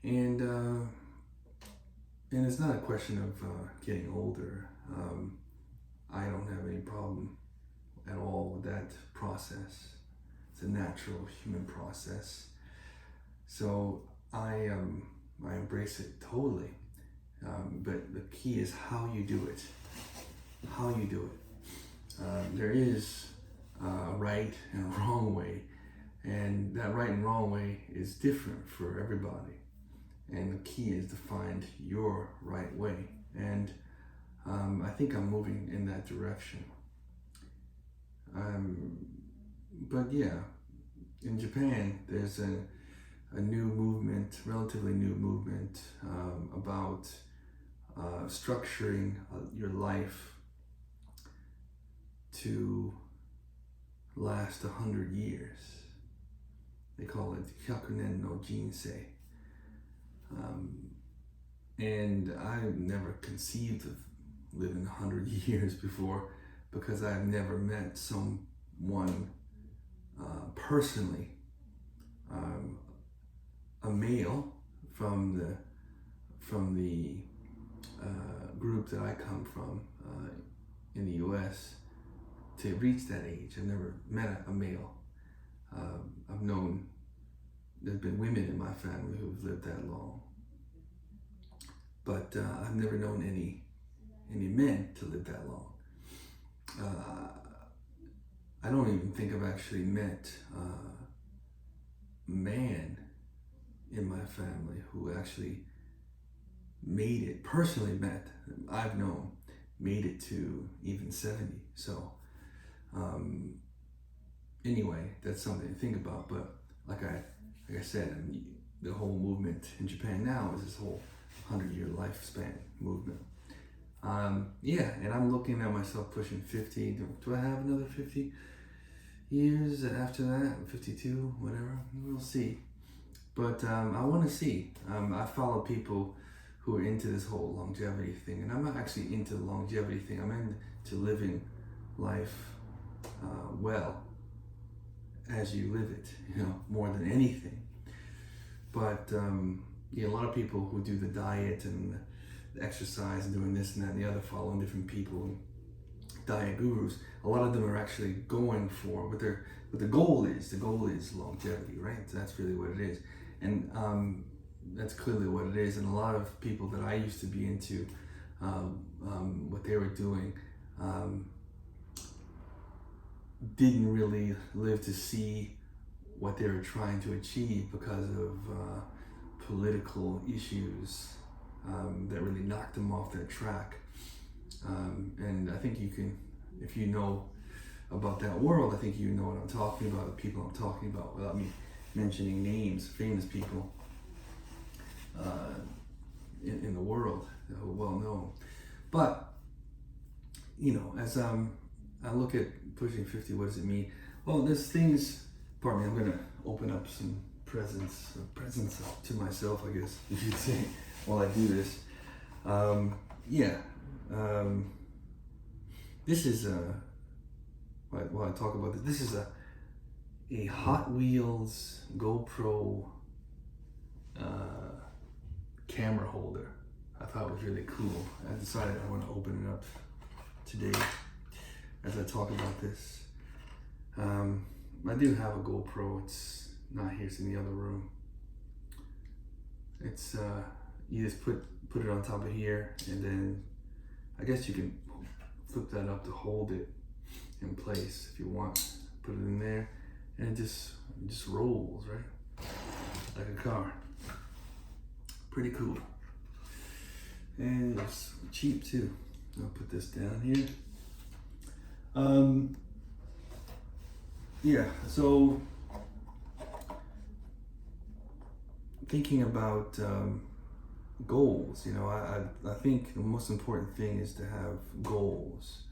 And and it's not a question of getting older. I don't have any problem at all with that process. It's a natural human process. So I embrace it totally. But the key is how you do it. How you do it. There is a right and a wrong way, and that right and wrong way is different for everybody. And the key is to find your right way. And I think I'm moving in that direction. But yeah, in Japan, there's a new movement, relatively new movement, about structuring your life to last 100 years. They call it Hyakunen no Jinsei. And I've never conceived of living 100 years before, because I've never met someone personally, a male from the group that I come from in the U.S. to reach that age. I've never met a male. I've known there's been women in my family who've lived that long, but I've never known any men to live that long. I don't even think I've actually met a man in my family who actually made it, personally met, I've known, made it to even 70. So anyway, that's something to think about. But like I said, the whole movement in Japan now is this whole 100-year lifespan movement. Yeah, and I'm looking at myself pushing 50. Do I have another 50 years after that? 52, whatever. We'll see. But I want to see. I follow people who are into this whole longevity thing, and I'm not actually into the longevity thing. I'm into living life well as you live it, more than anything. But yeah, a lot of people who do the diet and the exercise and doing this and that and the other, following different people, diet gurus, a lot of them are actually going for what the goal is. The goal is longevity, right? So that's really what it is. And that's clearly what it is. And a lot of people that I used to be into, what they were doing, didn't really live to see what they were trying to achieve because of political issues that really knocked them off their track. And I think you can, if you know about that world, I think you know what I'm talking about, the people I'm talking about, without me mentioning names, famous people in the world that are well known. But, as I look at pushing 50, what does it mean? Well, there's things, pardon me, I'm going to open up some presents to myself, I guess, you should say, while I do this. This is while I talk about this is a Hot Wheels GoPro camera holder. I thought it was really cool. I decided I want to open it up today as I talk about this. I do have a GoPro. It's not here, it's in the other room. It's you just put it on top of here, and then I guess you can flip that up to hold it in place if you want. Put it in there, and it just rolls, right? Like a car. Pretty cool. And it's cheap too. I'll put this down here. Yeah, so thinking about goals, I think the most important thing is to have goals.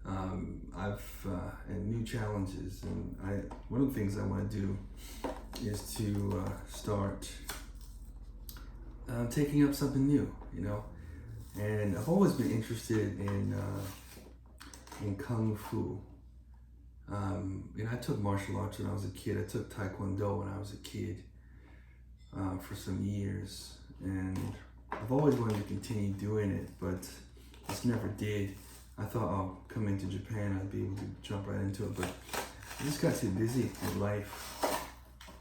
And new challenges, and one of the things I want to do is to start taking up something new, and I've always been interested in Kung Fu. I took martial arts when I was a kid. I took Taekwondo when I was a kid. for some years, and I've always wanted to continue doing it, but just never did. I thought I'll come into Japan, I'd be able to jump right into it, but I just got too busy with life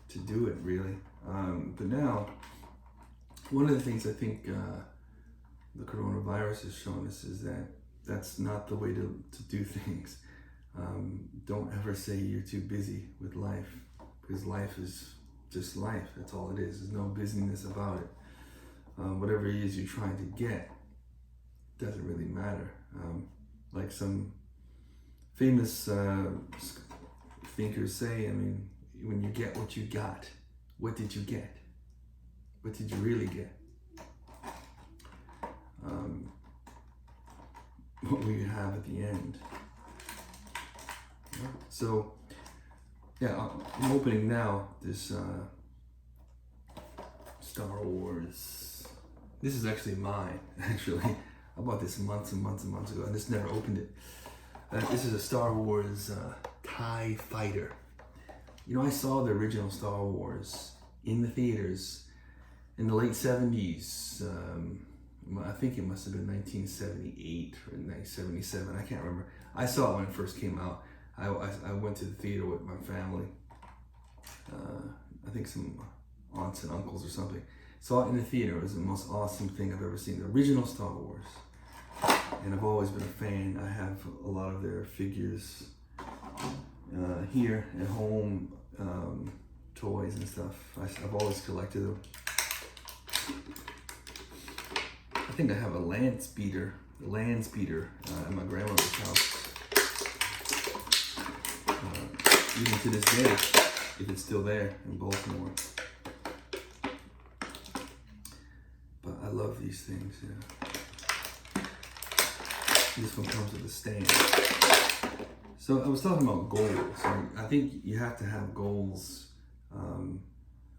to do it, really. But now, one of the things I think the coronavirus has shown us is that that's not the way to do things. Don't ever say you're too busy with life, because life is just life. That's all it is. There's no busyness about it. Whatever it is you're trying to get doesn't really matter. Like some famous thinkers say, I mean, when you get what you got, what did you get? What did you really get? What will you have at the end? So, yeah, I'm opening now this Star Wars. This is actually mine, actually. I bought this months and months and months ago. I just never opened it. This is a Star Wars TIE Fighter. You know, I saw the original Star Wars in the theaters in the late 70s. I think it must have been 1978 or 1977. I can't remember. I saw it when it first came out. I went to the theater with my family. I think some aunts and uncles or something. Saw it in the theater. It was the most awesome thing I've ever seen. The original Star Wars. And I've always been a fan. I have a lot of their figures here at home, toys and stuff. I've always collected them. I think I have a land speeder at my grandmother's house. Even to this day, if it's still there in Baltimore. But I love these things, yeah. This one comes with a stand. So I was talking about goals. I think you have to have goals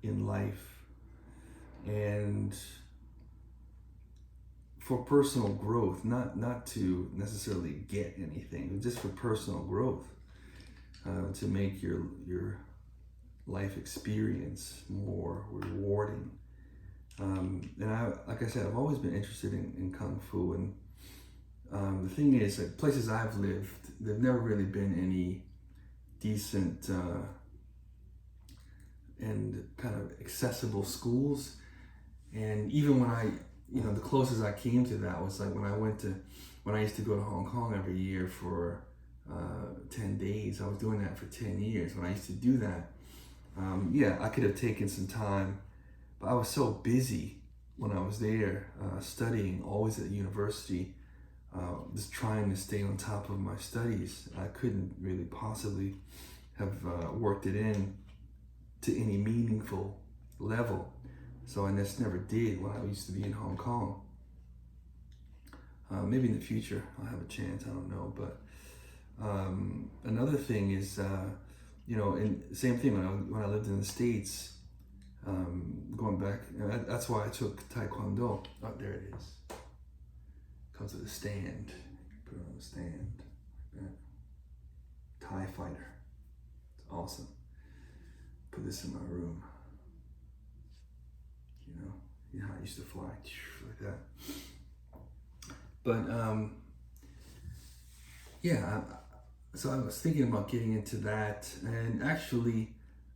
in life, and for personal growth, not to necessarily get anything, but just for personal growth, to make your life experience more rewarding. And like I said, I've always been interested in Kung Fu, and the thing is, like, places I've lived, there've never really been any decent and kind of accessible schools. And even when the closest I came to that was like when I used to go to Hong Kong every year for 10 days. I was doing that for 10 years. When I used to do that, I could have taken some time, but I was so busy when I was there studying, always at university, just trying to stay on top of my studies. I couldn't really possibly have worked it in to any meaningful level. So I just never did when I used to be in Hong Kong. Maybe in the future I'll have a chance, I don't know. But another thing is, and same thing when I lived in the States, going back, that's why I took Taekwondo. Oh, there it is. Comes with a stand. Put it on the stand. Like that. TIE Fighter. It's awesome. Put this in my room. You know how I used to fly like that. But so I was thinking about getting into that, and actually,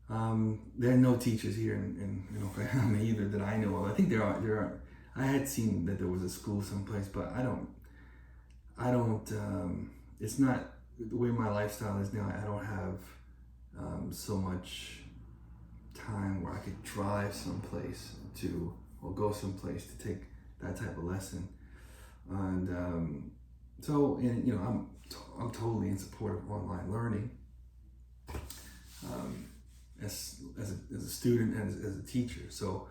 there are no teachers here in Oklahoma either that I know of. I think there are. I had seen that there was a school someplace, but I don't. It's not the way my lifestyle is now. I don't have so much time where I could drive someplace or go someplace to take that type of lesson. And I'm totally in support of online learning. As a student and as a teacher, so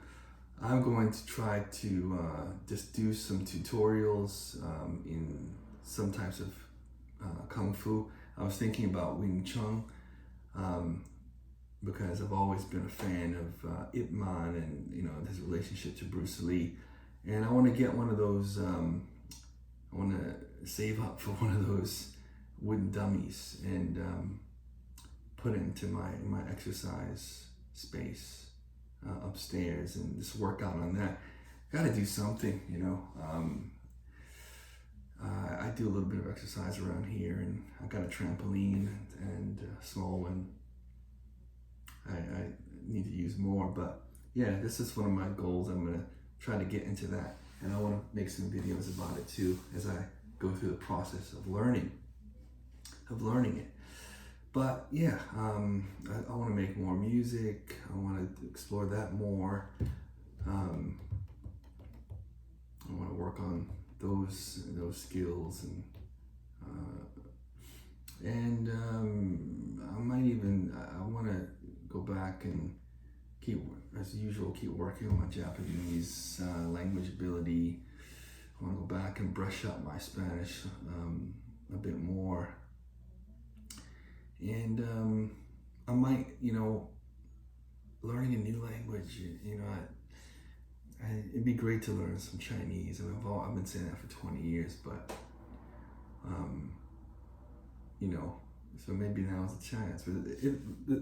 I'm going to try to just do some tutorials in some types of Kung Fu. I was thinking about Wing Chun, because I've always been a fan of Ip Man and his relationship to Bruce Lee, and I want to get one of those. I want to save up for one of those wooden dummies and put it into my exercise space upstairs and just work out on that. Got to do something, you know. I do a little bit of exercise around here, and I've got a trampoline and a small one. I need to use more, but yeah, this is one of my goals. I'm gonna try to get into that, and I want to make some videos about it too as I go through the process of learning it. But yeah, I want to make more music. I want to explore that more. I want to work on those skills, and I might even I want to go back and keep, as usual, keep working on my Japanese language ability. I want to go back and brush up my Spanish a bit more, and I might, you know, learning a new language. You know, it'd be great to learn some Chinese. I mean, I've been saying that for 20 years, but you know, so maybe now's a chance. But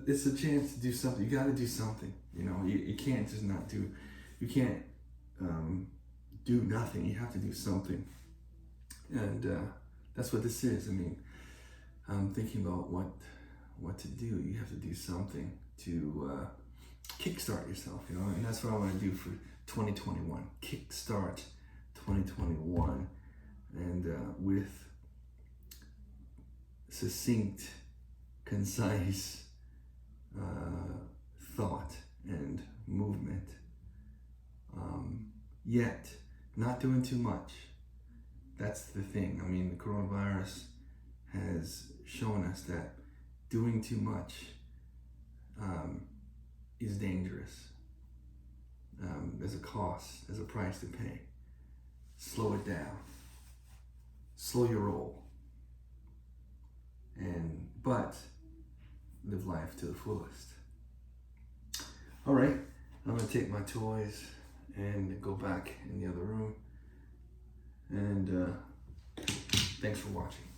it's a chance to do something. You got to do something. You know, you can't just not do. You can't do nothing. You have to do something, and that's what this is. I mean, I'm thinking about what to do. You have to do something to kickstart yourself. You know, and that's what I want to do for 2021. Kickstart 2021, and with succinct, concise thought and movement, yet not doing too much. That's the thing. I mean, the coronavirus has shown us that doing too much is dangerous. There's a cost, there's a price to pay. Slow it down. Slow your roll. But live life to the fullest. All right, I'm gonna take my toys and go back in the other room. And thanks for watching.